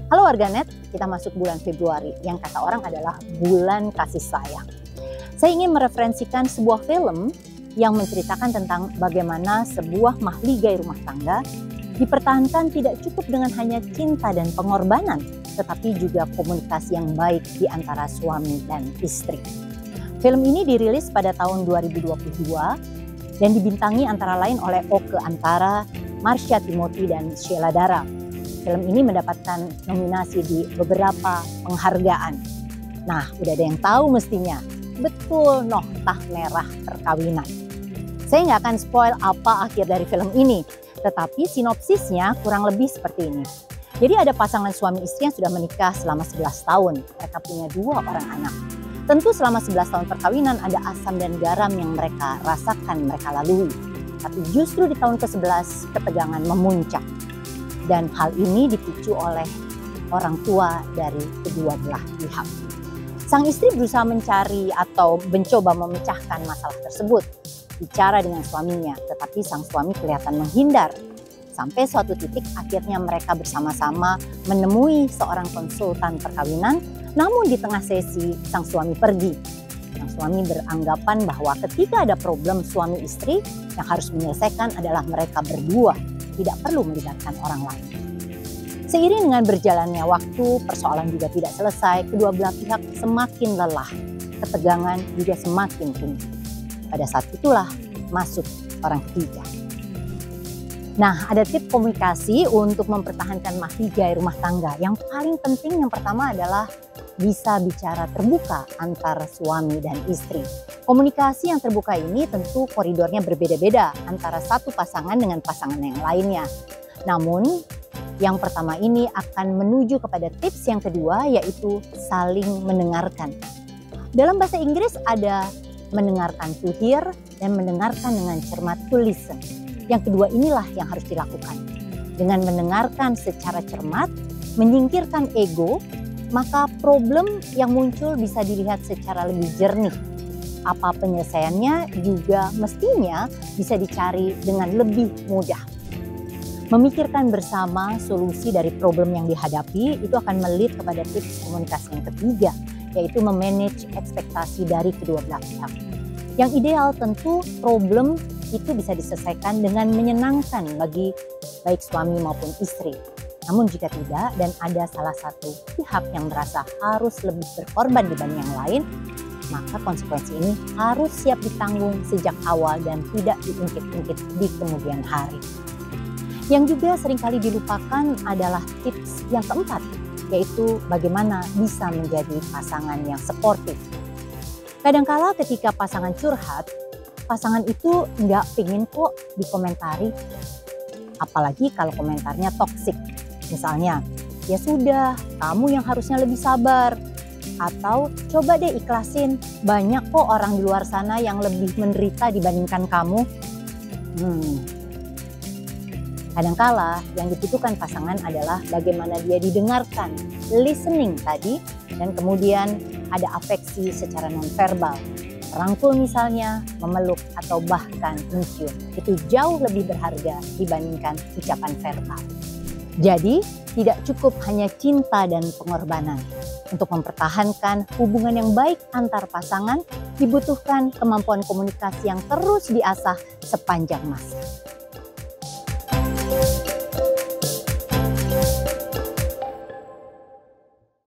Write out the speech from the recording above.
Halo warganet, kita masuk bulan Februari yang kata orang adalah bulan kasih sayang. Saya ingin mereferensikan sebuah film yang menceritakan tentang bagaimana sebuah mahligai rumah tangga dipertahankan tidak cukup dengan hanya cinta dan pengorbanan, tetapi juga komunikasi yang baik di antara suami dan istri. Film ini dirilis pada tahun 2022 dan dibintangi antara lain oleh Oke Antara, Marsha Timothy, dan Sheila Dara. Film ini mendapatkan nominasi di beberapa penghargaan. Nah, udah ada yang tahu mestinya. Betul, noktah merah perkawinan. Saya nggak akan spoil apa akhir dari film ini, tetapi sinopsisnya kurang lebih seperti ini. Jadi ada pasangan suami istri yang sudah menikah selama 11 tahun. Mereka punya 2 orang anak. Tentu selama 11 tahun perkawinan ada asam dan garam yang mereka rasakan, mereka lalui. Tapi justru di tahun ke-11 ketegangan memuncak. Dan hal ini dipicu oleh orang tua dari kedua belah pihak. Sang istri berusaha mencari atau mencoba memecahkan masalah tersebut. Bicara dengan suaminya, tetapi sang suami kelihatan menghindar. Sampai suatu titik akhirnya mereka bersama-sama menemui seorang konsultan perkawinan. Namun di tengah sesi sang suami pergi. Sang suami beranggapan bahwa ketika ada problem suami istri yang harus menyelesaikan adalah mereka berdua. Tidak perlu melibatkan orang lain. Seiring dengan berjalannya waktu, persoalan juga tidak selesai, kedua belah pihak semakin lelah, ketegangan juga semakin tinggi. Pada saat itulah masuk orang ketiga. Nah, ada tips komunikasi untuk mempertahankan mahligai rumah tangga. Yang paling penting yang pertama adalah bisa bicara terbuka antar suami dan istri. Komunikasi yang terbuka ini tentu koridornya berbeda-beda antara satu pasangan dengan pasangan yang lainnya. Namun yang pertama ini akan menuju kepada tips yang kedua, yaitu saling mendengarkan. Dalam bahasa Inggris ada mendengarkan to hear dan mendengarkan dengan cermat to listen. Yang kedua inilah yang harus dilakukan. Dengan mendengarkan secara cermat, menyingkirkan ego, maka problem yang muncul bisa dilihat secara lebih jernih. Apa penyelesaiannya juga mestinya bisa dicari dengan lebih mudah. Memikirkan bersama solusi dari problem yang dihadapi itu akan melit kepada tips komunikasi yang ketiga, yaitu memanage ekspektasi dari kedua belah pihak. Yang ideal tentu problem itu bisa diselesaikan dengan menyenangkan bagi baik suami maupun istri. Namun jika tidak dan ada salah satu pihak yang merasa harus lebih berkorban dibanding yang lain, maka konsekuensi ini harus siap ditanggung sejak awal dan tidak diungkit-ungkit di kemudian hari. Yang juga seringkali dilupakan adalah tips yang keempat, yaitu bagaimana bisa menjadi pasangan yang suportif. Kadangkala ketika pasangan curhat, pasangan itu nggak pingin kok dikomentari, apalagi kalau komentarnya toksik. Misalnya, ya sudah, kamu yang harusnya lebih sabar. Atau coba deh ikhlasin, banyak kok orang di luar sana yang lebih menderita dibandingkan kamu. Kadangkala yang dibutuhkan pasangan adalah bagaimana dia didengarkan, listening tadi, dan kemudian ada afeksi secara nonverbal. Rangkul misalnya, memeluk, atau bahkan mencium. Itu jauh lebih berharga dibandingkan ucapan verbal. Jadi, tidak cukup hanya cinta dan pengorbanan. Untuk mempertahankan hubungan yang baik antar pasangan, dibutuhkan kemampuan komunikasi yang terus diasah sepanjang masa.